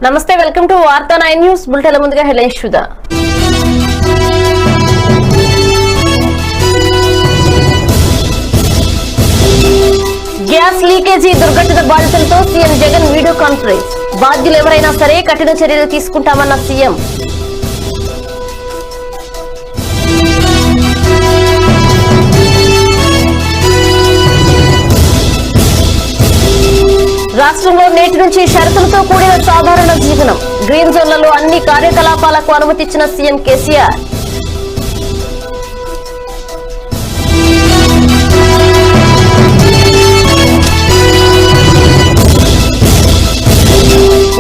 నమస్తే, welcome to వార్తా 9 news bulletin. ముందుగా హెడ్లైన్స్ చూద్దాం. గ్యాస్ లీకేజీ దుర్ఘటన బాధితులతో సీఎం జగన్ వీడియో కాన్ఫరెన్స్. బాధ్యులు ఎవరైనా సరే కఠిన చర్యలు తీసుకుంటామన్న సీఎం. రాష్ట్రంలో నేటి నుంచి షరతులతో కూడిన సాధారణ జీవనం. గ్రీన్ జోన్లలో అన్ని కార్యకలాపాలకు అనుమతిచ్చిన సీఎం కేసీఆర్.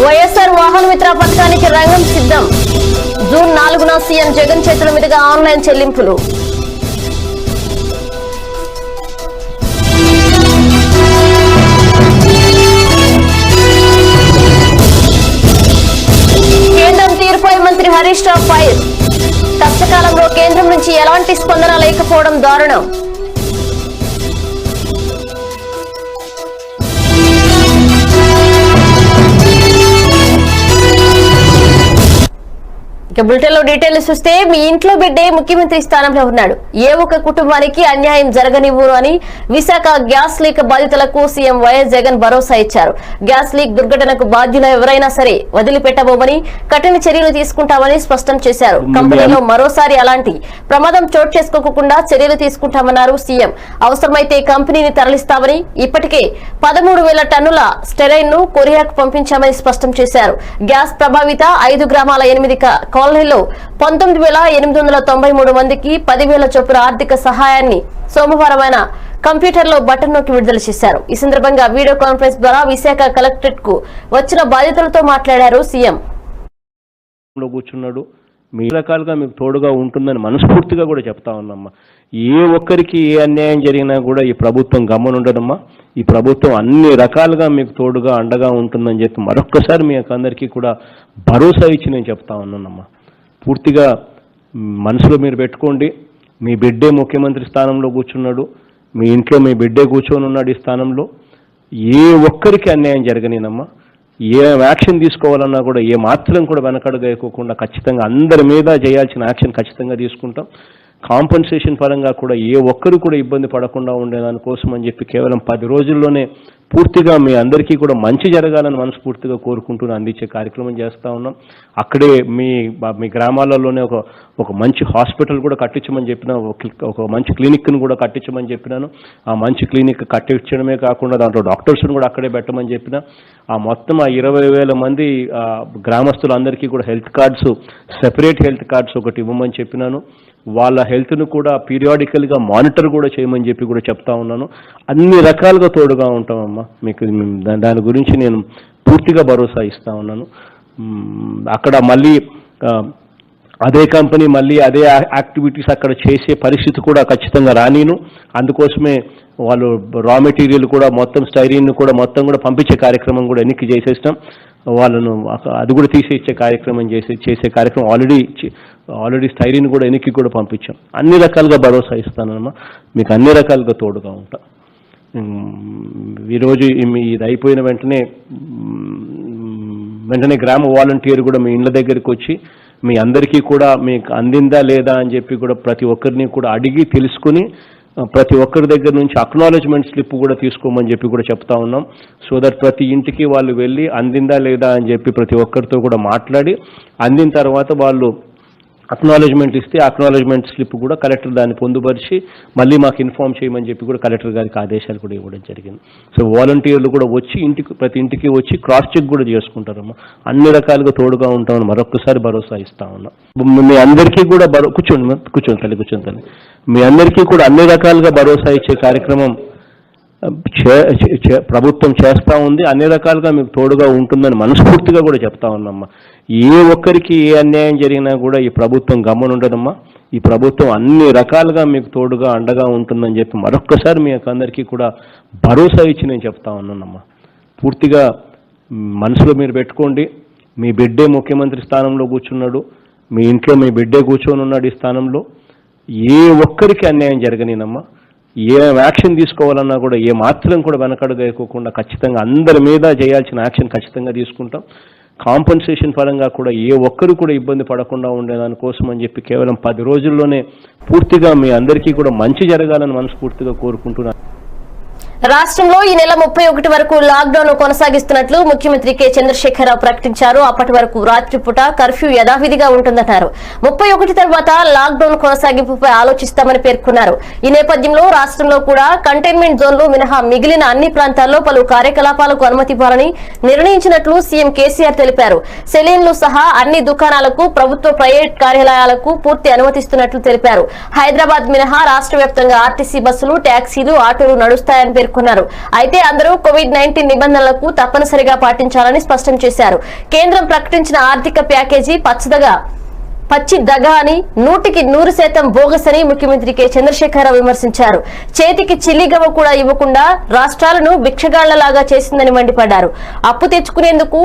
వైఎస్ఆర్ వాహన మిత్ర పథకానికి రంగం సిద్ధం. జూన్ 4న సీఎం జగన్ చేతుల మీదుగా ఆన్లైన్ చెల్లింపులు. కేంద్రం తీరుపై మంత్రి హరీష్ రావు ఫైర్. కష్టకాలంలో కేంద్రం నుంచి ఎలాంటి స్పందన లేకపోవడం దారుణం. ఇక బులెటిన్ లో డీటెయిల్స్ చూస్తే, మీ ఇంట్లో బిడ్డే ముఖ్యమంత్రి స్థానంలో ఉన్నాడు, ఏ ఒక్క కుటుంబానికి అన్యాయం జరగనివ్వరు అని విశాఖ గ్యాస్ లీక్ బాధితులకు సీఎం వైఎస్ జగన్ భరోసా ఇచ్చారు. గ్యాస్ లీక్ దుర్ఘటనకు బాధ్యులు ఎవరైనా సరే వదిలిపెట్టబోమని, కఠిన చర్యలు తీసుకుంటామని స్పష్టం చేశారు. కంపెనీలో మరోసారి అలాంటి ప్రమాదం చోటు చేసుకోకుండా చర్యలు తీసుకుంటామన్నారు సీఎం. అవసరమైతే కంపెనీని తరలిస్తామని, ఇప్పటికే 13,000 టన్నుల స్టెరైన్ ను కొరియాకు పంపించామని స్పష్టం చేశారు. గ్యాస్ ప్రభావిత 5 గ్రామాల 8 కాలనీలో 19,893 మందికి 10,000 చొప్పున ఆర్థిక సహాయాన్ని సోమవారం ఆయన కంప్యూటర్ లో బటన్ నొక్కి విడుదల చేశారు. ఈ సందర్భంగా వీడియో కాన్ఫరెన్స్ ద్వారా విశాఖ కలెక్టరేట్ కు వచ్చిన బాధితులతో మాట్లాడారు సీఎం. కూర్చున్నాడు, మీ రకాలుగా మీకు తోడుగా ఉంటుందని మనస్ఫూర్తిగా కూడా చెప్తా ఉన్నామ్మా. ఏ ఒక్కరికి ఏ అన్యాయం జరిగినా కూడా ఈ ప్రభుత్వం గమ్మునుండదమ్మా. ఈ ప్రభుత్వం అన్ని రకాలుగా మీకు తోడుగా అండగా ఉంటుందని చెప్పి మరొక్కసారి మీ అందరికీ కూడా భరోసా ఇచ్చి నేను చెప్తా ఉన్నానమ్మా. పూర్తిగా మనసులో మీరు పెట్టుకోండి, మీ బిడ్డే ముఖ్యమంత్రి స్థానంలో కూర్చున్నాడు, మీ ఇంట్లో మీ బిడ్డే కూర్చొని ఉన్నాడు ఈ స్థానంలో. ఏ ఒక్కరికి అన్యాయం జరగనేనమ్మా. ఏ యాక్షన్ తీసుకోవాలన్నా కూడా ఏ మాత్రం కూడా వెనకడుగేయకోకుండా ఖచ్చితంగా అందరి మీద చేయాల్సిన యాక్షన్ ఖచ్చితంగా తీసుకుంటాం. కాంపన్సేషన్ పరంగా కూడా ఏ ఒక్కరు కూడా ఇబ్బంది పడకుండా ఉండేదానికోసం అని చెప్పి కేవలం 10 రోజుల్లోనే పూర్తిగా మీ అందరికీ కూడా మంచి జరగాలని మనస్ఫూర్తిగా కోరుకుంటూ అందించే కార్యక్రమం చేస్తూ ఉన్నాం. అక్కడే మీ గ్రామాలలోనే ఒక మంచి హాస్పిటల్ కూడా కట్టించమని చెప్పిన, ఒక మంచి క్లినిక్ను కూడా కట్టించమని చెప్పినాను. ఆ మంచి క్లినిక్ కట్టించడమే కాకుండా దాంట్లో డాక్టర్స్ను కూడా అక్కడే పెట్టమని చెప్పిన. ఆ మొత్తం 20,000 మంది గ్రామస్తులందరికీ కూడా health cards, separate health cards ఒకటి ఇవ్వమని చెప్పినాను. వాళ్ళ హెల్త్ను కూడా పీరియాడికల్గా మానిటర్ కూడా చేయమని చెప్పి కూడా చెప్తా ఉన్నాను. అన్ని రకాలుగా తోడుగా ఉంటామమ్మా మీకు. దాని గురించి నేను పూర్తిగా భరోసా ఇస్తా ఉన్నాను. అక్కడ మళ్ళీ అదే కంపెనీ మళ్ళీ అదే యాక్టివిటీస్ అక్కడ చేసే పరిస్థితి కూడా ఖచ్చితంగా రానీను. అందుకోసమే వాళ్ళు రా మెటీరియల్ కూడా మొత్తం స్టైరీన్ కూడా మొత్తం కూడా పంపించే కార్యక్రమం కూడా ఎన్నిక చేసేసినాం. వాళ్ళను అది కూడా తీసేచ్చే కార్యక్రమం చేసే కార్యక్రమం ఆల్రెడీ స్టైరీన్ కూడా ఎన్నిక కూడా పంపించాం. అన్ని రకాలుగా భరోసా ఇస్తానమ్మా, మీకు అన్ని రకాలుగా తోడుగా ఉంటా. ఈరోజు ఇది అయిపోయిన వెంటనే గ్రామ వాలంటీర్ కూడా మీ ఇళ్ళ దగ్గరికి వచ్చి మీ అందరికీ కూడా మీకు అందిందా లేదా అని చెప్పి కూడా ప్రతి ఒక్కరిని కూడా అడిగి తెలుసుకుని ప్రతి ఒక్కరి దగ్గర నుంచి అక్నాలెడ్జ్మెంట్ స్లిప్ కూడా తీసుకోమని చెప్పి కూడా చెప్తా ఉన్నాం. సో దట్ ప్రతి ఇంటికి వాళ్ళు వెళ్ళి అందిందా లేదా అని చెప్పి ప్రతి ఒక్కరితో కూడా మాట్లాడి అందిన తర్వాత వాళ్ళు అక్నాలెడ్జ్మెంట్ ఇస్తే అక్నాలెడ్జ్మెంట్ స్లిప్ కూడా కలెక్టర్ దాన్ని పొందుపరిచి మళ్ళీ మాకు ఇన్ఫార్మ్ చేయమని చెప్పి కూడా కలెక్టర్ గారికి ఆదేశాలు కూడా ఇవ్వడం జరిగింది. సో వాలంటీర్లు కూడా వచ్చి ప్రతి ఇంటికి వచ్చి క్రాస్ చెక్ కూడా చేసుకుంటారమ్మా. అన్ని రకాలుగా తోడుగా ఉంటామని మరొకసారి భరోసా ఇస్తా ఉన్నాం. మీ అందరికీ కూడా కూర్చోండి తల్లి, మీ అందరికీ కూడా అన్ని రకాలుగా భరోసా ఇచ్చే కార్యక్రమం ప్రభుత్వం చేస్తూ ఉంది. అన్ని రకాలుగా మీకు తోడుగా ఉంటుందని మనస్ఫూర్తిగా కూడా చెప్తా ఉన్నామ్మా. ఏ ఒక్కరికి ఏ అన్యాయం జరిగినా కూడా ఈ ప్రభుత్వం గమ్మునుండదమ్మా. ఈ ప్రభుత్వం అన్ని రకాలుగా మీకు తోడుగా అండగా ఉంటుందని చెప్పి మరొక్కసారి మీ అందరికీ కూడా భరోసా ఇచ్చి నేను చెప్తా ఉన్నానమ్మా. పూర్తిగా మనసులో మీరు పెట్టుకోండి, మీ బిడ్డే ముఖ్యమంత్రి స్థానంలో కూర్చున్నాడు, మీ ఇంట్లో మీ బిడ్డే కూర్చొని ఉన్నాడు ఈ స్థానంలో. ఏ ఒక్కరికి అన్యాయం జరగనేనమ్మా. ఏ యాక్షన్ తీసుకోవాలన్నా కూడా, ఏ మాత్రం కూడా వెనకడుగేయకోకుండా ఖచ్చితంగా అందరి మీద చేయాల్సిన యాక్షన్ ఖచ్చితంగా తీసుకుంటాం. కాంపన్సేషన్ పరంగా కూడా ఏ ఒక్కరు కూడా ఇబ్బంది పడకుండా ఉండేదానికోసం అని చెప్పి కేవలం 10 రోజుల్లోనే పూర్తిగా మీ అందరికీ కూడా మంచి జరగాలని మనస్ఫూర్తిగా కోరుకుంటూ అందించే కార్యక్రమం చేస్తూ ఉన్నాం. అక్కడే మీ కాంపన్సేషన్ పరంగా కూడా ఏ ఒక్కరు కూడా ఇబ్బంది పడకుండా ఉండేదానికోసం అని చెప్పి కేవలం 10 రోజుల్లోనే పూర్తిగా మీ అందరికీ కూడా మంచి జరగాలని మనస్ఫూర్తిగా కోరుకుంటున్నాను. రాష్ట్రంలో ఈ నెల 31 వరకు లాక్డౌన్ కొనసాగిస్తున్నట్లు ముఖ్యమంత్రి కె చంద్రశేఖరరావు ప్రకటించారు. అప్పటి వరకు రాత్రిపూట కర్ఫ్యూ యథావిధిగా ఉంటుందన్నారు. 31 తర్వాత లాక్డౌన్ కొనసాగింపుపై ఆలోచిస్తామని పేర్కొన్నారు. ఈ నేపథ్యంలో రాష్ట్రంలో కూడా కంటైన్మెంట్ జోన్లు మినహా మిగిలిన అన్ని ప్రాంతాల్లో పలు కార్యకలాపాలకు అనుమతి ఇవ్వాలని నిర్ణయించినట్లు సీఎం కేసీఆర్ తెలిపారు. సెలూన్లు సహా అన్ని దుకాణాలకు, ప్రభుత్వ ప్రైవేట్ కార్యాలయాలకు పూర్తి అనుమతిస్తున్నట్లు తెలిపారు. హైదరాబాద్ మినహా రాష్ట్ర వ్యాప్తంగా ఆర్టీసీ బస్సులు, ట్యాక్సీలు, ఆటోలు నడుస్తాయని పేర్కొన్నారు. అయితే అందరూ కోవిడ్-19 నిబంధనలకు తప్పనిసరిగా పాటించాలని స్పష్టం చేశారు. కేంద్రం ప్రకటించిన ఆర్థిక ప్యాకేజీ పచ్చి దగా అని 100% బోగస్ అని ముఖ్యమంత్రి కె చంద్రశేఖరరావు విమర్శించారు. చేతికి చిల్లిగవ్వ కూడా ఇవ్వకుండా రాష్ట్రాలను భిక్షగాళ్లలాగా చేసిందని మండిపడ్డారు. అప్పు తెచ్చుకునేందుకు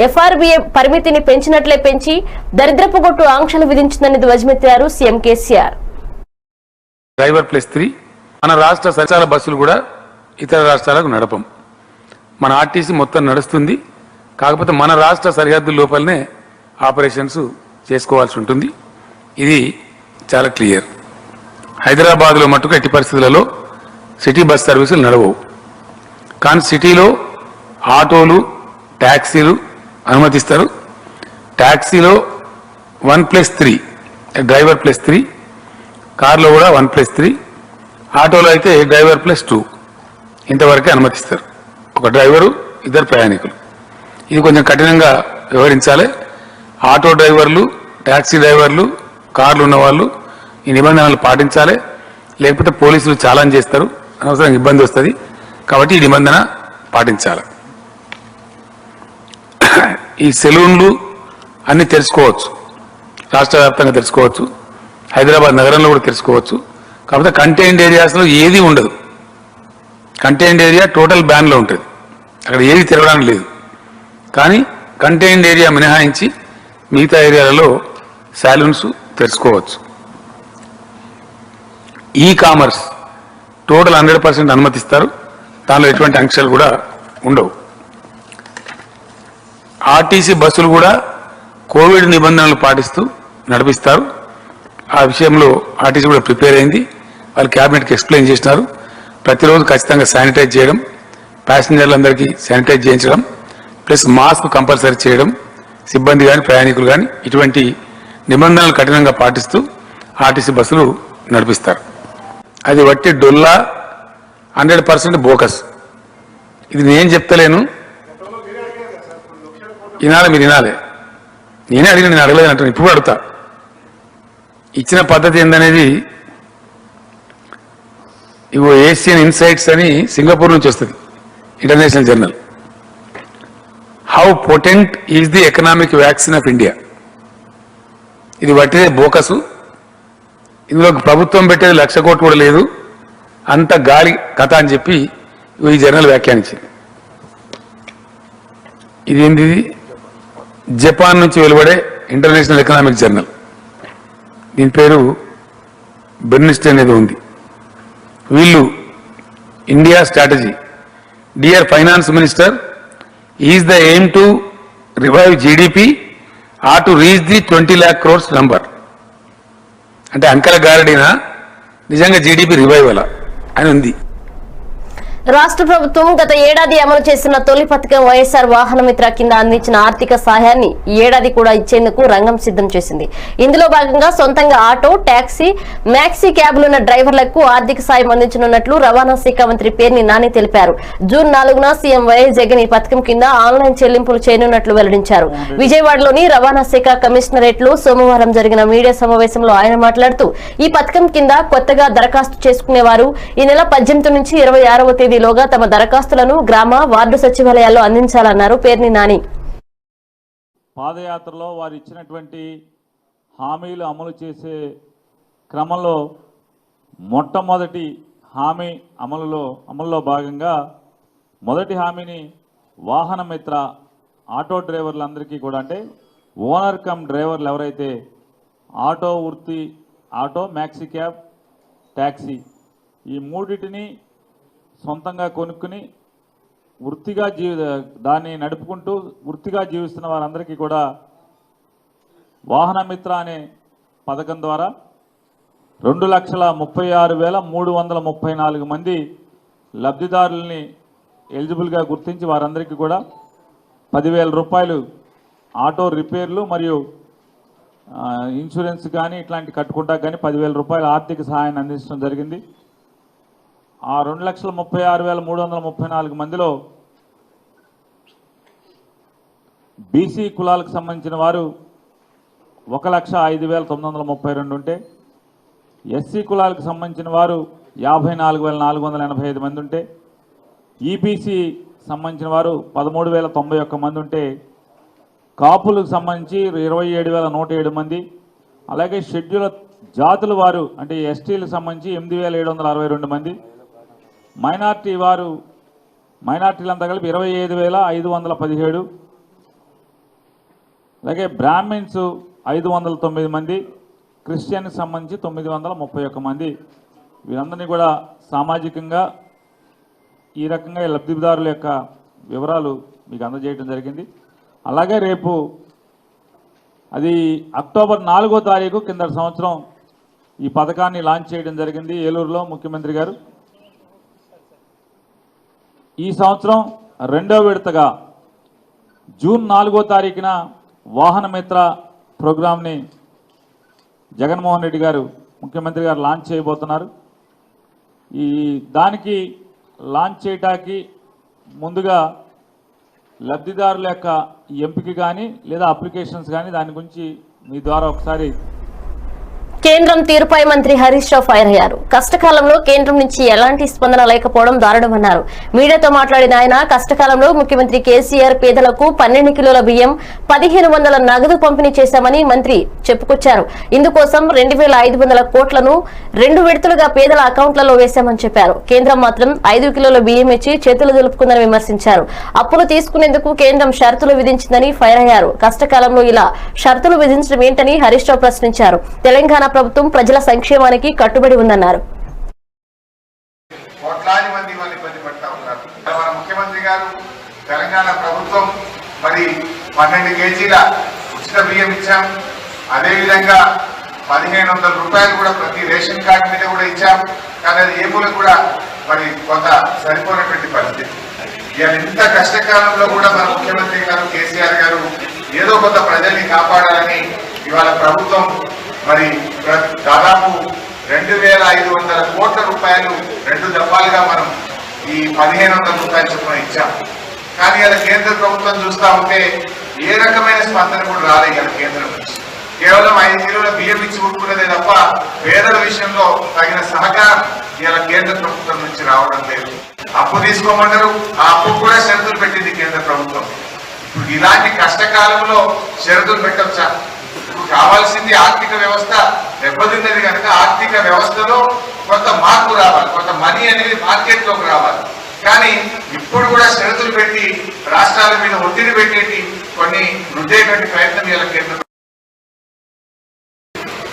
ఎఫ్ఆర్బీఐ పరిమితిని పెంచినట్లే పెంచి దరిద్రపు గొట్టు ఆంక్షలు విధించిందని ధ్వజమెత్తారు సీఎం కేసీఆర్. డ్రైవర్ +3 మన రాష్ట్ర సంచార బస్సులు కూడా ఇతర రాష్ట్రాలకు నడపం. మన ఆర్టీసీ మొత్తం నడుస్తుంది. కాకపోతే మన రాష్ట్ర సరిహద్దు లోపలనే ఆపరేషన్స్ చేసుకోవాల్సి ఉంటుంది. ఇది చాలా క్లియర్. హైదరాబాద్లో మట్టుకు ఎట్టి పరిస్థితులలో సిటీ బస్ సర్వీసులు నడవవు. కానీ సిటీలో ఆటోలు, ట్యాక్సీలు అనుమతిస్తారు. ట్యాక్సీలో 1+3 డ్రైవర్ +3, కార్లో కూడా 1+3, ఆటోలో అయితే డ్రైవర్ +2 ఇంతవరకే అనుమతిస్తారు. ఒక డ్రైవరు, 2 ప్రయాణికులు. ఇది కొంచెం కఠినంగా వ్యవహరించాలి. ఆటో డ్రైవర్లు, ట్యాక్సీ డ్రైవర్లు, కార్లు ఉన్నవాళ్ళు ఈ నిబంధనలు పాటించాలి. లేకపోతే పోలీసులు చాలాన్ చేస్తారు, అనవసరంగా ఇబ్బంది వస్తుంది. కాబట్టి ఈ నిబంధన పాటించాలి. ఈ సెలూన్లు అన్ని తెలుసుకోవచ్చు, రాష్ట్ర వ్యాప్తంగా తెలుసుకోవచ్చు, హైదరాబాద్ నగరంలో కూడా తెలుసుకోవచ్చు. కాకపోతే కంటైన్డ్ ఏరియాస్లో ఏది ఉండదు. కంటైన్డ్ ఏరియా టోటల్ బ్యాన్లో ఉంటుంది, అక్కడ ఏది తిరగడానికి లేదు. కానీ కంటైన్డ్ ఏరియా మినహాయించి మిగతా ఏరియాలలో సాలూన్స్ తెరుచుకోవచ్చు. ఈ కామర్స్ టోటల్ 100% అనుమతిస్తారు. దానిలో ఎటువంటి ఆంక్షలు కూడా ఉండవు. ఆర్టీసీ బస్సులు కూడా కోవిడ్ నిబంధనలు పాటిస్తూ నడిపిస్తారు. ఆ విషయంలో ఆర్టీసీ కూడా ప్రిపేర్ అయింది. వాళ్ళు క్యాబినెట్కి ఎక్స్ప్లెయిన్ చేసినారు. ప్రతిరోజు ఖచ్చితంగా శానిటైజ్ చేయడం, ప్యాసింజర్లందరికీ శానిటైజ్ చేయించడం, ప్లస్ మాస్క్ కంపల్సరీ చేయడం, సిబ్బంది కానీ ప్రయాణికులు కానీ ఇటువంటి నిబంధనలు కఠినంగా పాటిస్తూ ఆర్టీసీ బస్సులు నడిపిస్తారు. అది వట్టి డొల్లా, 100% బోకస్. ఇది నేను చెప్తలేను, వినాలి, మీరు వినాలి. నేనే అడిగిన, నేను అడగలేదు అంటాను, ఇప్పుడు అడుగుతా. ఇచ్చిన పద్ధతి ఏందనేది ఇవో ఏషియన్ ఇన్సైట్స్ అని సింగపూర్ నుంచి వస్తుంది, international journal. How potent is the economic vaccine of India. ఇది వట్టిదే బోకసు. ఇందులో ప్రభుత్వం పెట్టేది 1,00,000 కోట్లు కూడా లేదు, అంత గాలి కథ అని చెప్పి ఈ జర్నల్ వ్యాఖ్యానించింది. ఇదేంది? జపాన్ నుంచి వెలువడే ఇంటర్నేషనల్ ఎకనామిక్ జర్నల్. దీని పేరు బెర్నిస్ట్ అనేది ఉంది. వీళ్ళు India strategy, dear finance minister, is the aim to revive GDP or to reach the 20 lakh crores number. అంటే అంకెల గారడినా నిజంగా జీడిపి రివైవల్ అని ఉంది. రాష్ట్ర ప్రభుత్వం గత ఏడాది అమలు చేసిన తొలి పథకం వైఎస్ఆర్ వాహన మిత్ర కింద అందించిన ఆర్థిక సహాయాన్ని ఈ ఏడాది కూడా ఇచ్చేందుకు రంగం సిద్ధం చేసింది. ఇందులో భాగంగా సొంతంగా ఆటో, టాక్సీ, మ్యాక్సీ క్యాబ్లున్న డ్రైవర్లకు ఆర్థిక సాయం అందించనున్నట్లు రవాణా శాఖ మంత్రి పేర్ని నాని తెలిపారు. జూన్ 4న సీఎం వైఎస్ జగన్ ఈ పథకం కింద ఆన్లైన్ చెల్లింపులు చేయనున్నట్లు వెల్లడించారు. విజయవాడలోని రవాణా శాఖ కమిషనరేట్ లో సోమవారం జరిగిన మీడియా సమావేశంలో ఆయన మాట్లాడుతూ, ఈ పథకం కింద కొత్తగా దరఖాస్తు చేసుకునేవారు ఈ నెల 18 నుంచి 26వ తేదీలోగా తమ దరఖాస్తులను గ్రామ, వార్డు సచివాలయాల్లో అందించాలన్నారు పేర్ని నాని. పాదయాత్రలో వారు ఇచ్చినటువంటి హామీలు అమలు చేసే క్రమంలో మొట్టమొదటి హామీ అమలులో భాగంగా మొదటి హామీని వాహన మిత్ర ఆటో డ్రైవర్లందరికీ కూడా, అంటే ఓనర్ కమ్ డ్రైవర్లు ఎవరైతే ఆటో వృత్తి, ఆటో, మ్యాక్సీ క్యాబ్, ట్యాక్సీ ఈ మూడింటిని సొంతంగా కొనుక్కుని వృత్తిగా దాన్ని నడుపుకుంటూ వృత్తిగా జీవిస్తున్న వారందరికీ కూడా వాహన మిత్ర అనే పథకం ద్వారా 2,36,334 మంది లబ్ధిదారుల్ని ఎలిజిబుల్గా గుర్తించి వారందరికీ కూడా 10,000 రూపాయలు ఆటో రిపేర్లు మరియు ఇన్సూరెన్స్ కానీ ఇట్లాంటి కట్టుకుంటా కానీ 10,000 రూపాయల ఆర్థిక సహాయాన్ని అందించడం జరిగింది. ఆ 2,36,334 మందిలో బీసీ కులాలకు సంబంధించిన వారు 1,05,932 ఉంటే, ఎస్సీ కులాలకు సంబంధించిన వారు 54,485 మంది ఉంటే, ఈబీసీ సంబంధించిన వారు 13,091 మంది ఉంటే, కాపులకు సంబంధించి 27,107 మంది, అలాగే షెడ్యూల్ జాతుల వారు అంటే ఎస్టీలకు సంబంధించి 8,762 మంది, మైనార్టీలంతా కలిపి 25,517, అలాగే బ్రాహ్మిన్స్ 509 మంది, క్రిస్టియన్కి సంబంధించి 931 మంది. వీరందరినీ కూడా సామాజికంగా ఈ రకంగా లబ్ధిదారుల యొక్క వివరాలు మీకు అందజేయడం జరిగింది. అలాగే రేపు అది అక్టోబర్ 4వ తారీఖు కిందటి సంవత్సరం ఈ పథకాన్ని లాంచ్ చేయడం జరిగింది ఏలూరులో ముఖ్యమంత్రి గారు. ఈ సంవత్సరం 2వ విడతగా జూన్ 4వ తారీఖున వాహన మిత్ర ప్రోగ్రామ్ని జగన్మోహన్ రెడ్డి గారు ముఖ్యమంత్రి గారు లాంచ్ చేయబోతున్నారు. దానికి లాంచ్ చేయడానికి ముందుగా లబ్ధిదారుల యొక్క ఎంపిక కానీ లేదా అప్లికేషన్స్ కానీ దాని గురించి మీ ద్వారా ఒకసారి. కేంద్రం తీరుపై మంత్రి హరీష్ రావు ఫైర్ అయ్యారు. కష్టకాలంలో కేంద్రం నుంచి ఎలాంటి స్పందన లేకపోవడం దారుణమన్నారు. మీడియాతో మాట్లాడిన ఆయన కష్టకాలంలో ముఖ్యమంత్రి కేసీఆర్ పేదలకు 12 కిలోల బియ్యం, 1,500 నగదు పంపిణీ చేశామని మంత్రి చెప్పుకొచ్చారు. ఇందుకోసం 2,500 కోట్లను 2 విడతలుగా పేదల అకౌంట్లలో వేశామని చెప్పారు. కేంద్రం మాత్రం 5 కిలోల బియ్యం ఇచ్చి చేతులు దులుపుకుందని విమర్శించారు. అప్పులు తీసుకునేందుకు కేంద్రం షరతులు విధించిందని ఫైర్ అయ్యారు. కష్టకాలంలో ఇలా షరతులు విధించడం ఏంటని హరీష్ రావు ప్రశ్నించారు. తెలంగాణ ప్రభుత్వం ప్రజల సంక్షేమానికి కట్టుబడి ఉందన్నారు. కోట్లాది మంది ఇబ్బంది పడతా ఉన్నారు. మన ముఖ్యమంత్రి గారు తెలంగాణ ప్రభుత్వం మరి 12 కేజీల ఉచిత బియ్యం ఇచ్చాం. అదేవిధంగా 1,500 రూపాయలు కూడా ప్రతి రేషన్ కార్డు మీద కూడా ఇచ్చాం. కానీ అది ఏములు కూడా మరి కొంత సరిపోయినటువంటి పరిస్థితి. ఇవాళ ఇంత కష్టకాలంలో కూడా మన ముఖ్యమంత్రి గారు కేసీఆర్ గారు ఏదో కొంత ప్రజల్ని కాపాడాలని ఇవాళ ప్రభుత్వం మరి దాదాపు 2,500 కోట్ల రూపాయలు 2 దఫాలుగా మనం ఈ 1,500 రూపాయల చొప్పున ఇచ్చాం. కానీ ఇలా కేంద్ర ప్రభుత్వం చూస్తా ఉంటే ఏ రకమైన స్పందన కూడా రాలేదు ఇలా కేంద్రం నుంచి. కేవలం 5 కిలోల బియ్యం ఇచ్చి ఊరుకున్నదే తప్ప పేదల విషయంలో తగిన సహకారం ఇలా కేంద్ర ప్రభుత్వం నుంచి రావడం లేదు. అప్పు తీసుకోమన్నారు, ఆ అప్పు కూడా షరతులు పెట్టింది కేంద్ర ప్రభుత్వం. ఇప్పుడు ఇలాంటి కష్టకాలంలో షరతులు పెట్టవచ్చా? కావాల్సింది ఆర్థిక వ్యవస్థ దెబ్బతిన్నది కనుక ఆర్థిక వ్యవస్థలో కొంత మార్పు రావాలి, కొంత మనీ అనేది మార్కెట్ లోకి రావాలి. కానీ ఇప్పుడు కూడా షరతులు పెట్టి రాష్ట్రాల మీద ఒత్తిడి పెట్టేటి కొన్ని రుద్దేటువంటి ప్రయత్నం ఇలా కేంద్ర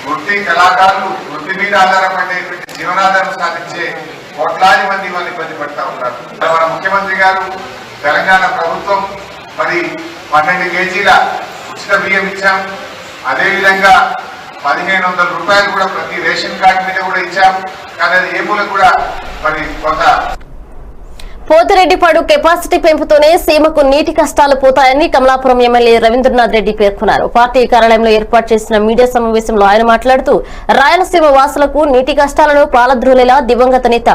వృత్తి కళాకారులు వృత్తి మీద ఆధారపడేటువంటి జీవనాధారం సాధించే కోట్లాది మంది ఇబ్బంది పడతా ఉన్నారు. మన ముఖ్యమంత్రి గారు తెలంగాణ ప్రభుత్వం మరి 12 కేజీల ఉచిత బియ్యం ఇచ్చాం. అదేవిధంగా 1,500 రూపాయలు కూడా ప్రతి రేషన్ కార్డు మీద కూడా ఇచ్చాం. కానీ అది ఏములు కూడా మరి కొంత. పోతిరెడ్డిపాడు కెపాసిటీ పెంపుతోనే సీమకు నీటి కష్టాలు పోతాయని కమలాపురం ఎమ్మెల్యే రవీంద్రనాథ్ రెడ్డి పేర్కొన్నారు. పార్టీ కార్యాలయంలో ఏర్పాటు చేసిన మీడియా సమావేశంలో ఆయన మాట్లాడుతూ రాయలసీమ వాసులకు నీటి కష్టాలను పాలద్రోలేలా దివంగత నేత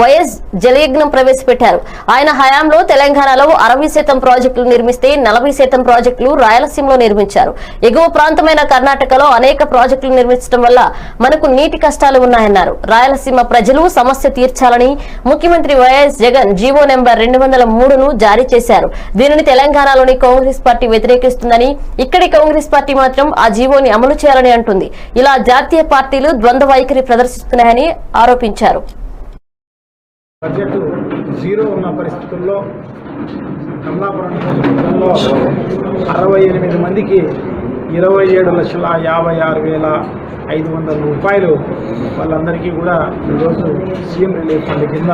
వైఎస్ జలయజ్ఞం ప్రవేశపెట్టారు. ఆయన హయాంలో తెలంగాణలో 60% ప్రాజెక్టులు నిర్మిస్తే 40% ప్రాజెక్టులు రాయలసీమలో నిర్మించారు. ఎగువ ప్రాంతమైన కర్ణాటకలో అనేక ప్రాజెక్టులు నిర్మించడం వల్ల మనకు నీటి కష్టాలు ఉన్నాయన్నారు. రాయలసీమ ప్రజలు సమస్య తీర్చాలని ముఖ్యమంత్రి వైఎస్ జగన్ జీవో నెంబర్ 203ను జారీ చేశారు. దీనిని తెలంగాణలోని కాంగ్రెస్ పార్టీ వ్యతిరేకిస్తుందని, ఇక్కడి కాంగ్రెస్ పార్టీ మాత్రం ఆ జీవోని అమలు చేయాలని అంటుంది. ఇలా జాతీయ పార్టీలు ద్వంద్వ వైఖరి ప్రదర్శిస్తున్నాయని ఆరోపించారు. బడ్జెట్ జీరో ఉన్న పరిస్థితుల్లో కమలాపురం 68 మందికి 27,56,500 రూపాయలు వాళ్ళందరికీ కూడా ఈరోజు సీఎం రిలీఫ్ ఫండ్ కింద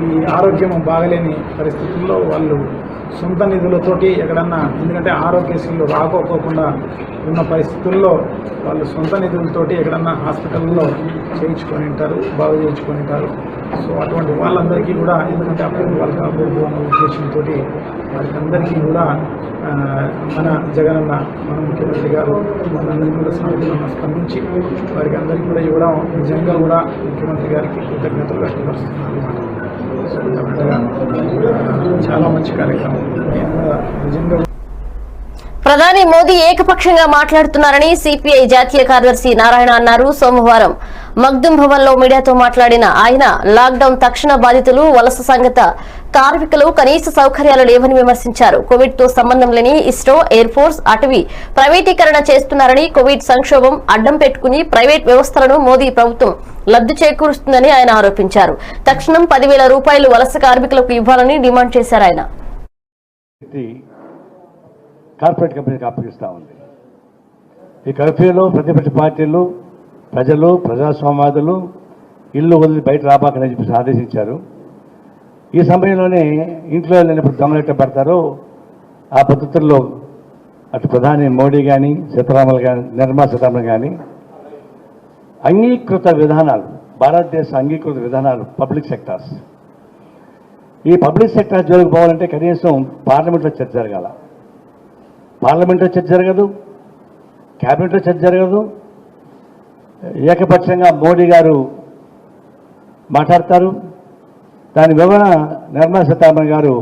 ఈ ఆరోగ్యం బాగలేని పరిస్థితుల్లో వాళ్ళు సొంత నిధులతోటి ఎక్కడన్నా, ఎందుకంటే ఆరోగ్యశ్రీలు రాకపోకుండా ఉన్న పరిస్థితుల్లో వాళ్ళు సొంత నిధులతోటి ఎక్కడన్నా హాస్పిటల్లో చేయించుకొని ఉంటారు, బాగు చేయించుకొని ఉంటారు. సో అటువంటి వాళ్ళందరికీ కూడా, ఎందుకంటే అప్పుడు వాళ్ళు కాకూడదు అన్న ఉద్దేశంతో వారికి అందరికీ కూడా మన జగనన్న, మన ముఖ్యమంత్రి గారు మనందరికీ కూడా సానుకూలంగా స్పందించి వారికి అందరికీ కూడా ఇవ్వడం నిజంగా కూడా ముఖ్యమంత్రి గారికి కృతజ్ఞతలు వ్యక్తపరుస్తున్నారు అన్నమాట. సో చాలా మంచి కార్యక్రమం నిజంగా. ప్రధాని మోదీ ఏకపక్షంగా మాట్లాడుతున్నారని సిపిఐ జాతీయ కార్యదర్శి నారాయణ అన్నారు. సోమవారం మగ్దుం భవన్ లో మీడియాతో మాట్లాడిన ఆయన లాక్డౌన్ తక్షణ బాధితులు, వలస సంగత కార్మికులు కనీస సౌకర్యాలు లేవని విమర్శించారు. కోవిడ్ తో సంబంధం లేని ఇస్రో, ఎయిర్ ఫోర్స్, అటవీ ప్రైవేటీకరణ చేస్తున్నారని, కోవిడ్ సంక్షోభం అడ్డం పెట్టుకుని ప్రైవేట్ వ్యవస్థలను మోదీ ప్రభుత్వం లబ్ధి చేకూరుస్తుందని ఆయన ఆరోపించారు. తక్షణం 10,000 రూపాయలు వలస కార్మికులకు ఇవ్వాలని డిమాండ్ చేశారు. ఆయన కార్పొరేట్ కంపెనీకి అప్పగిస్తూ ఉంది. ఈ కర్ఫ్యూలో ప్రతిపక్ష పార్టీలు, ప్రజలు, ప్రజాస్వామ్యవాదులు ఇల్లు వదిలి బయట రాబాకని చెప్పి ఆదేశించారు. ఈ సమయంలోనే ఇంట్లో లేనప్పుడు దొంగలెట్ట పడతారో ఆ పద్ధతుల్లో అటు ప్రధాని మోడీ కానీ, నిర్మలా సీతారామన్ కానీ అంగీకృత విధానాలు, భారతదేశ అంగీకృత విధానాలు, పబ్లిక్ సెక్టార్స్, ఈ పబ్లిక్ సెక్టార్స్ జోలికి పోవాలంటే కనీసం పార్లమెంట్లో చర్చ జరగాల. పార్లమెంట్లో చర్చ జరగదు, క్యాబినెట్లో చర్చ జరగదు. ఏకపక్షంగా మోడీ గారు మాట్లాడతారు. దాని వివరణ నిర్మలా సీతారామన్ గారు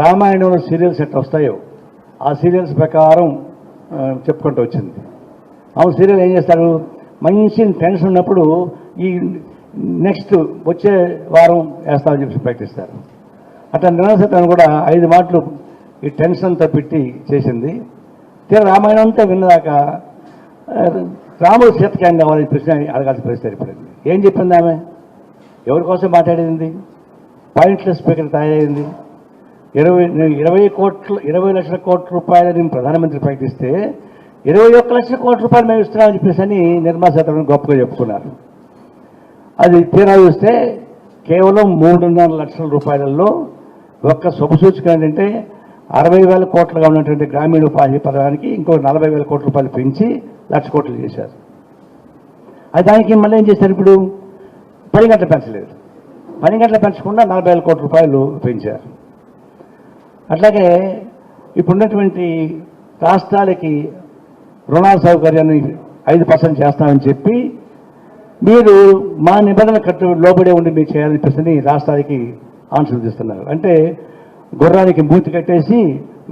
రామాయణంలో సీరియల్స్ ఎట్లా వస్తాయో ఆ సీరియల్స్ ప్రకారం చెప్పుకుంటూ వచ్చింది. అవును, సీరియల్ ఏం చేస్తారు, మంచి టెన్షన్ ఉన్నప్పుడు ఈ నెక్స్ట్ వచ్చే వారం వేస్తామని చెప్పి ప్రకటిస్తారు. అట్లా నిర్మలా సీతారామన్ కూడా 5 మాటలు ఈ టెన్షన్తో పెట్టి చేసింది. తీరా రామాయణం అంతా విన్నదాకా రాముడు సీతకి ఏం కావాలని ప్రశ్న అడగాల్సిన పరిస్థితి ఏర్పడింది. ఏం చెప్పింది ఆమె? ఎవరి కోసం మాట్లాడింది? పాయింట్లెస్ స్పీకర్ తయారైంది. 20 లక్షల కోట్ల రూపాయలు నేను ప్రధానమంత్రి ప్రకటిస్తే 21 లక్షల కోట్ల రూపాయలు మేము ఇస్తున్నామని చెప్పేసి అని నిర్మలా సీతారామన్ గొప్పగా చెప్పుకున్నారు. అది తీరా చూస్తే కేవలం 3.5 లక్షల రూపాయలలో ఒక్క శుభసూచిక ఏంటంటే 60,000 కోట్లుగా ఉన్నటువంటి గ్రామీణ ఉపాధి పథకానికి ఇంకో 40,000 కోట్ల రూపాయలు పెంచి 1,00,000 కోట్లు చేశారు. అది దానికి మళ్ళీ ఏం చేశారు, ఇప్పుడు 10 గంటలు పెంచలేదు, 10 గంటలు పెంచకుండా 40,000 కోట్ల రూపాయలు పెంచారు. అట్లాగే ఇప్పుడున్నటువంటి రాష్ట్రాలకి రుణాల సౌకర్యాన్ని 5% చేస్తామని చెప్పి మీరు మా నిబంధనలు లోబడే ఉండి మీరు చేయాలని చెప్పేసి రాష్ట్రాలకి ఆన్సర్ ఇస్తున్నారు. అంటే గుర్రానికి మూతి కట్టేసి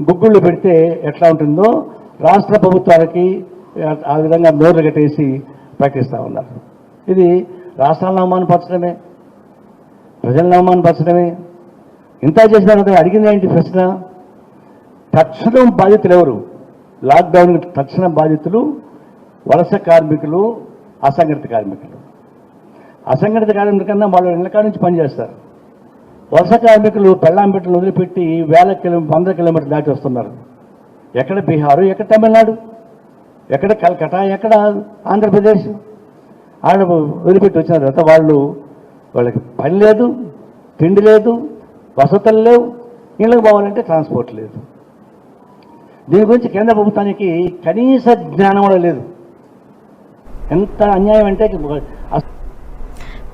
గుగ్గుళ్ళు పెడితే ఎట్లా ఉంటుందో రాష్ట్ర ప్రభుత్వాలకి ఆ విధంగా నోర్లు కట్టేసి ప్రకటిస్తూ ఉన్నారు. ఇది రాష్ట్రాలను అవమానపరచడమే, ప్రజలను అవమానపరచడమే. ఇంత చేసిన అడిగింది ఏంటి ప్రశ్న? తక్షణం బాధితులు ఎవరు? లాక్డౌన్ తక్షణ బాధితులు వలస కార్మికులు, అసంఘటిత కార్మికులు. అసంఘటిత కార్మికుల కన్నా వాళ్ళు ఇళ్ళ కాడ నుంచి పనిచేస్తారు. వలస కార్మికులు పెళ్ళాంపేటలు వదిలిపెట్టి 100 కిలోమీటర్లు దాటి వస్తున్నారు. ఎక్కడ బీహారు, ఎక్కడ తమిళనాడు, ఎక్కడ కలకటా, ఎక్కడ ఆంధ్రప్రదేశ్. ఆడ వదిలిపెట్టి వచ్చిన తర్వాత వాళ్ళకి పని లేదు, తిండి లేదు, వసతులు లేవు, ఇళ్ళకి పోవాలంటే ట్రాన్స్పోర్ట్ లేదు. దీని గురించి కేంద్ర ప్రభుత్వానికి కనీస జ్ఞానం కూడా లేదు. ఎంత అన్యాయం అంటే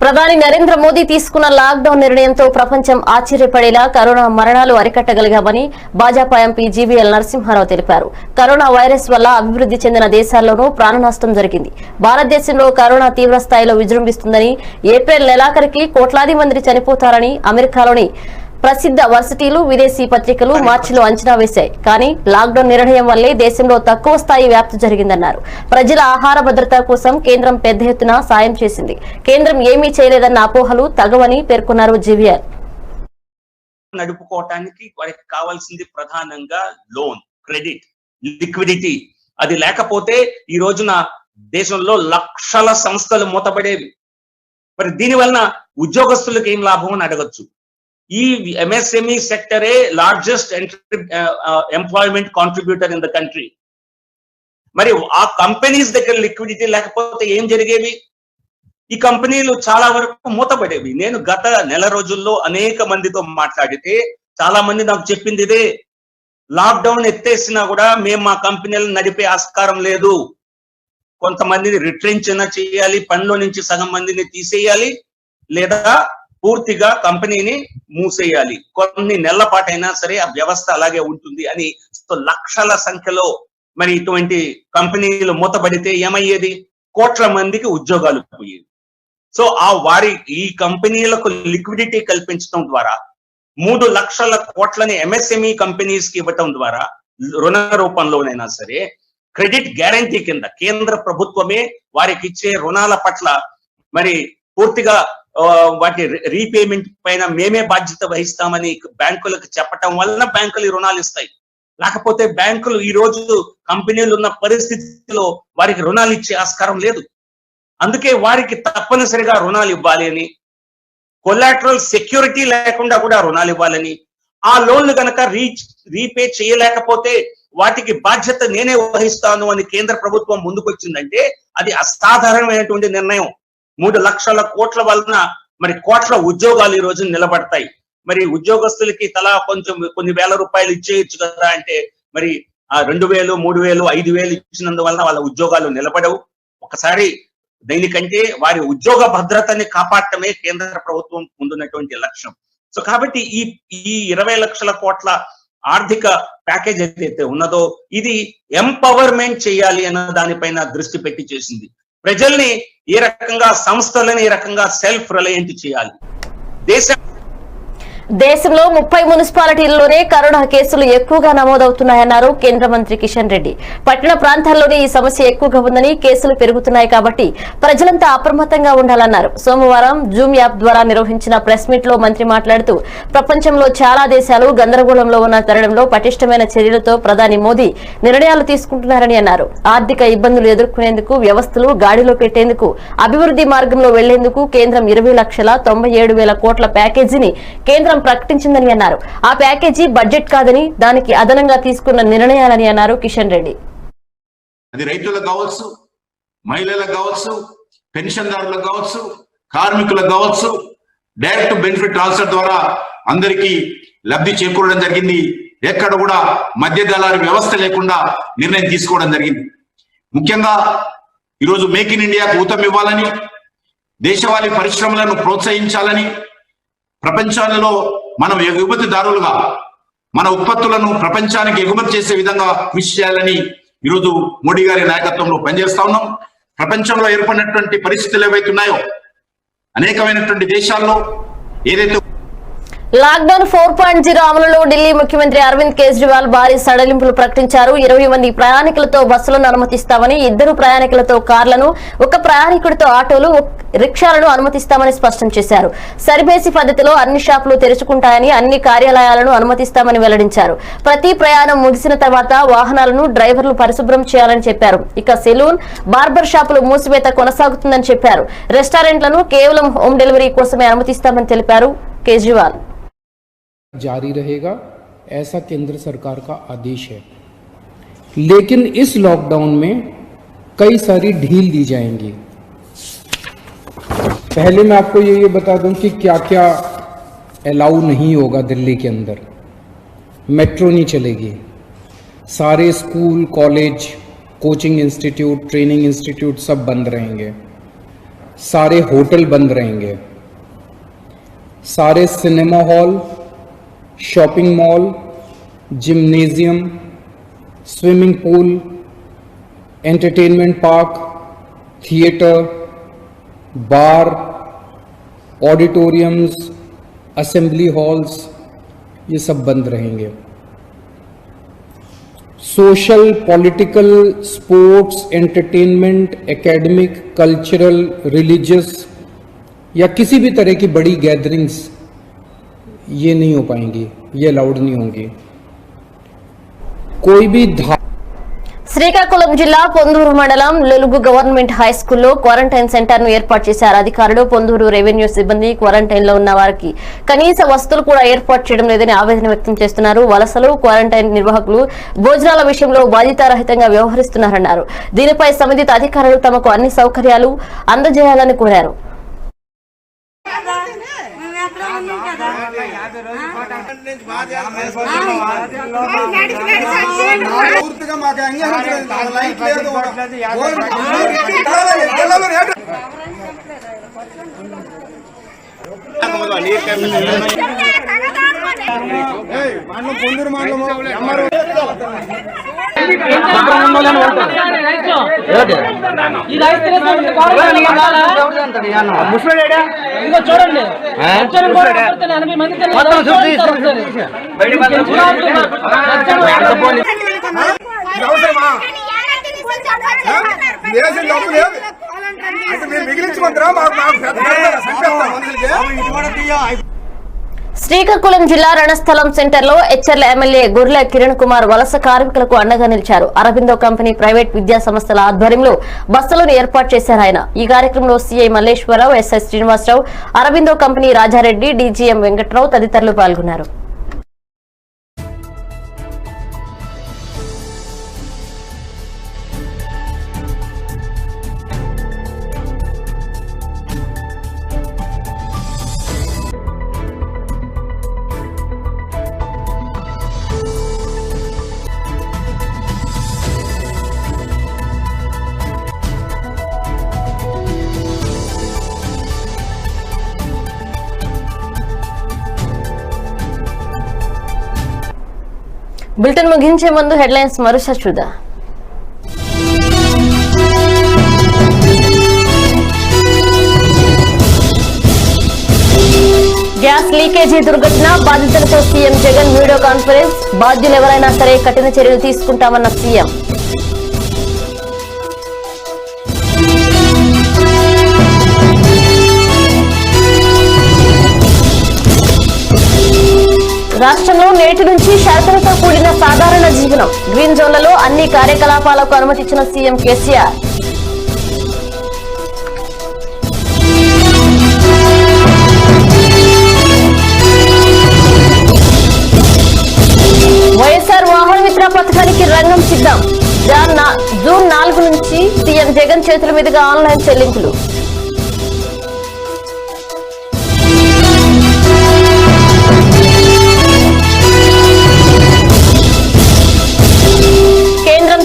ప్రధాని నరేంద్ర మోదీ తీసుకున్న లాక్డౌన్ నిర్ణయంతో ప్రపంచం ఆశ్చర్యపడేలా కరోనా మరణాలు అరికట్టగలిగామని భాజపా ఎంపీ జీవీఎల్ నరసింహారావు తెలిపారు. కరోనా వైరస్ వల్ల అభివృద్ధి చెందిన దేశాల్లోనూ ప్రాణ నష్టం జరిగింది. భారతదేశంలో కరోనా తీవ్ర స్థాయిలో విజృంభిస్తుందని, ఏప్రిల్ నెలాఖరికి కోట్లాది మంది చనిపోతారని అమెరికాలోని ప్రసిద్ధ వర్సిటీలు, విదేశీ పత్రికలు మార్చిలో అంచనా వేశాయి. కానీ లాక్డౌన్ నిర్ణయం వల్లే దేశంలో తక్కువ స్థాయి వ్యాప్తి జరిగిందన్నారు. ప్రజల ఆహార భద్రత కోసం కేంద్రం పెద్ద ఎత్తున సాయం చేసింది. కేంద్రం ఏమీ చేయలేదన్న అపోహలు తగవని పేర్కొన్నారు జీవీఆర్. నడుపుకోవటానికి వారికి కావాల్సింది ప్రధానంగా లోన్, క్రెడిట్, లిక్విడిటీ. అది లేకపోతే ఈ రోజున దేశంలో లక్షల సంస్థలు మూతపడేవి. మరి దీని వలన ఉద్యోగస్తులకు ఏం లాభం అని అడగచ్చు. ఈ ఎంఎస్ఎంఈ సెక్టరే largest employment contributor in the country. మరి ఆ కంపెనీస్ దగ్గర లిక్విడిటీ లేకపోతే ఏం జరిగేవి? ఈ కంపెనీలు చాలా వరకు మూతపడేవి. నేను గత నెల రోజుల్లో అనేక మందితో మాట్లాడితే చాలా మంది నాకు చెప్పింది ఇదే, లాక్డౌన్ ఎత్తేసినా కూడా మేము మా కంపెనీలను నడిపే ఆస్కారం లేదు, కొంతమందిని రిట్రెంచ్ అయినా చేయాలి, పనిలో నుంచి సగం మందిని తీసేయాలి, లేదా పూర్తిగా కంపెనీని మూసేయాలి, కొన్ని నెలల పాటైనా సరే ఆ వ్యవస్థ అలాగే ఉంటుంది అని. లక్షల సంఖ్యలో మరి ఇటువంటి కంపెనీలు మూతపడితే ఏమయ్యేది? కోట్ల మందికి ఉద్యోగాలు పోయేవి. సో ఈ కంపెనీలకు లిక్విడిటీ కల్పించడం ద్వారా 3 లక్షల కోట్లని ఎంఎస్ఎంఈ కంపెనీస్ కి ఇవ్వటం ద్వారా రుణ రూపంలోనైనా సరే క్రెడిట్ గ్యారంటీ కింద కేంద్ర ప్రభుత్వమే వారికి ఇచ్చే రుణాల పట్ల మరి పూర్తిగా వాటి రీపేమెంట్ పైన మేమే బాధ్యత వహిస్తామని బ్యాంకులకు చెప్పటం వలన బ్యాంకులు రుణాలు ఇస్తాయి. లేకపోతే బ్యాంకులు ఈ రోజు కంపెనీలు ఉన్న పరిస్థితిలో వారికి రుణాలు ఇచ్చే ఆస్కారం లేదు. అందుకే వారికి తప్పనిసరిగా రుణాలు ఇవ్వాలి అని, కొలాటరల్ సెక్యూరిటీ లేకుండా కూడా రుణాలు ఇవ్వాలని, ఆ లోన్లు గనక రీపే చేయలేకపోతే వాటికి బాధ్యత నేనే వహిస్తాను అని కేంద్ర ప్రభుత్వం ముందుకొచ్చిందంటే అది అసాధారణమైనటువంటి నిర్ణయం. 3 లక్షల కోట్ల వలన మరి కోట్ల ఉద్యోగాలు ఈ రోజు నిలబడతాయి. మరి ఉద్యోగస్తులకి తలా కొన్ని వేల రూపాయలు ఇచ్చేయచ్చు కదా అంటే మరి ఆ 2,000, 3,000, 5,000 ఇచ్చినందువలన వాళ్ళ ఉద్యోగాలు నిలబడవు. ఒకసారి దీనికంటే వారి ఉద్యోగ భద్రతని కాపాడటమే కేంద్ర ప్రభుత్వం ముందున్నటువంటి లక్ష్యం. సో కాబట్టి ఈ 20 లక్షల కోట్ల ఆర్థిక ప్యాకేజ్ ఏదైతే ఉన్నదో ఇది ఎంపవర్మెంట్ చేయాలి అన్న దానిపైన దృష్టి పెట్టి చేసింది. ప్రజల్ని ఏ రకంగా, సంస్థలని ఏ రకంగా సెల్ఫ్ రిలయంట్ చేయాలి. దేశంలో 30 మున్సిపాలిటీల్లోనే కరోనా కేసులు ఎక్కువగా నమోదవుతున్నాయన్నారు కేంద్ర మంత్రి కిషన్ రెడ్డి. పట్టణ ప్రాంతాల్లోనే ఈ సమస్య ఎక్కువగా ఉందని, కేసులు పెరుగుతున్నాయి కాబట్టి ప్రజలంతా అప్రమత్తంగా ఉండాలన్నారు. సోమవారం జూమ్ యాప్ ద్వారా నిర్వహించిన ప్రెస్ మీట్ లో మంత్రి మాట్లాడుతూ ప్రపంచంలో చాలా దేశాలు గందరగోళంలో ఉన్న తరుణంలో పటిష్టమైన చర్యలతో ప్రధాని మోదీ నిర్ణయాలు తీసుకుంటున్నారని అన్నారు. ఆర్థిక ఇబ్బందులు ఎదుర్కొనేందుకు, వ్యవస్థలు గాడిలో పెట్టేందుకు, అభివృద్ధి మార్గంలో వెళ్లేందుకు కేంద్రం 20,97,000 కోట్ల ప్యాకేజీని కేంద్రం ప్రకటించిందని అన్నారు. ఆ ప్యాకేజీ బడ్జెట్ కాదని, దానికి అదనంగా తీసుకున్న నిర్ణయాలని అన్నారు కిషన్ రెడ్డి. అది రైతులకు కావచ్చు, మహిళలకు కావచ్చు, పెన్షన్దారులకు కావచ్చు, కార్మికులకు కావచ్చు, డైరెక్ట్ బెనిఫిట్ ట్రాన్స్ఫర్ ద్వారా అందరికీ లబ్ధి చేకూరడం జరిగింది. ఎక్కడ కూడా మధ్య దళారీ వ్యవస్థ లేకుండా నిర్ణయం తీసుకోవడం జరిగింది. ముఖ్యంగా ఈరోజు మేక్ ఇన్ ఇండియాకు ఊతం ఇవ్వాలని, దేశవాళీ పరిశ్రమలను ప్రోత్సహించాలని, ప్రపంచంలో మనం ఎగుమతిదారులుగా మన ఉత్పత్తులను ప్రపంచానికి ఎగుమతి చేసే విధంగా కృషి చేయాలని ఈరోజు మోడీ గారి నాయకత్వంలో పనిచేస్తా ఉన్నాం. ప్రపంచంలో ఏర్పడినటువంటి పరిస్థితులు ఏవైతున్నాయో అనేకమైనటువంటి దేశాల్లో ఏదైతే లాక్డౌన్ 4.0 అమలులో ఢిల్లీ ముఖ్యమంత్రి అరవింద్ కేజ్రీవాల్ భారీ సడలింపులు ప్రకటించారు. 20 మంది ప్రయాణికులతో బస్సులను అనుమతిస్తామని, 2 ప్రయాణికులతో కార్లను, 1 ప్రయాణికుడితో ఆటోలు, రిక్షాలను అనుమతిస్తామని స్పష్టం చేశారు. సరిబేసి పద్ధతిలో అన్ని షాపులు తెరుచుకుంటాయని, అన్ని కార్యాలయాలను అనుమతిస్తామని వెల్లడించారు. ప్రతి ప్రయాణం ముగిసిన తర్వాత వాహనాలను డ్రైవర్లు పరిశుభ్రం చేయాలని చెప్పారు. ఇక సెలూన్, బార్బర్ షాపులు మూసివేత కొనసాగుతుందని చెప్పారు. రెస్టారెంట్లను కేవలం హోమ్ డెలివరీ కోసమే అనుమతిస్తామని తెలిపారు కేజ్రీవాల్. जारी रहेगा, ऐसा केंद्र सरकार का आदेश है। लेकिन इस लॉकडाउन में कई सारी ढील दी जाएंगी। पहले मैं आपको ये बता दूं कि क्या क्या अलाउ नहीं होगा दिल्ली के अंदर। मेट्रो नहीं चलेगी, सारे school, college, coaching institute, training institute सब बंद रहेंगे, सारे होटल बंद रहेंगे, सारे cinema hall, shopping mall, gymnasium, swimming pool, entertainment park, theatre, bar, auditoriums, assembly halls, ये सब बंद रहेंगे। Social, political, sports, entertainment, academic, cultural, religious या किसी भी तरह की बड़ी गैदरिंग्स ये नहीं हो पाएंगी, ये अलाउड नहीं होंगी। कोई भी శ్రీకాకుళం జిల్లా పొందూరు మండలం లొలుగు గవర్నమెంట్ హై స్కూల్లో క్వారంటైన్ సెంటర్ ను ఏర్పాటు చేశారు అధికారులు. పొందూరు రెవెన్యూ సిబ్బంది క్వారంటైన్ లో ఉన్న వారికి కనీస వసతులు కూడా ఏర్పాటు చేయడం లేదని ఆవేదన వ్యక్తం చేస్తున్నారు. వలసలు, క్వారంటైన్ నిర్వాహకులు భోజనాల విషయంలో బాధ్యతారహితంగా వ్యవహరిస్తున్నారన్నారు. దీనిపై సంబంధిత అధికారులు తమకు అన్ని సౌకర్యాలు అందజేయాలని కోరారు. పూర్తిగా మాకు లైట్ లేదు. పొందూరు మండలం చూడండి మిగిలించుకుంటారా శ్రీకాకుళం జిల్లా రణస్థలం సెంటర్ లో హెచ్చర్ల ఎమ్మెల్యే గొర్రెల కిరణ్ కుమార్ వలస కార్మికులకు అండగా నిలిచారు. అరబిందో కంపెనీ ప్రైవేట్ విద్యా సంస్థల ఆధ్వర్యంలో బస్సులను ఏర్పాటు చేశారు ఆయన. ఈ కార్యక్రమంలో CI Malleswararao, SI Srinivasarao, Aurobindo company Rajareddy, DGM Venkatrao తదితరులు పాల్గొన్నారు. బులెటిన్ ముగించే ముందు హెడ్లైన్స్ మరోసారి చూద్దాం. గ్యాస్ లీకేజీ దుర్ఘటన బాధితులతో సీఎం జగన్ వీడియో కాన్ఫరెన్స్. బాధ్యులు ఎవరైనా సరే కఠిన చర్యలు తీసుకుంటామన్న సీఎం. రాష్ట్రంలో నేటి నుంచి షరతులతో కూడిన సాధారణ జీవనం. గ్రీన్ జోన్లలో అన్ని కార్యకలాపాలకు అనుమతిచ్చిన సీఎం కేసీఆర్. వైఎస్ఆర్ వాహన మిత్ర పథకానికి రంగం సిద్ధం. జూన్ 4 నుంచి సీఎం జగన్ చేతుల మీదుగా ఆన్లైన్ చెల్లింపులు.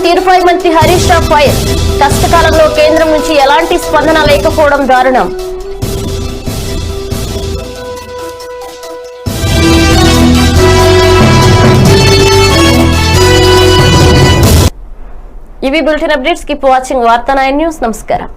తీరుపై మంత్రి హరీష్ రావు ఫైర్. కష్టకాలంలో కేంద్రం నుంచి ఎలాంటి స్పందన లేకపోవడం దారుణం. ఇవి బులెటిన్ అప్డేట్స్. కీప్ వాచింగ్ వార్తా 9 న్యూస్. నమస్కారం.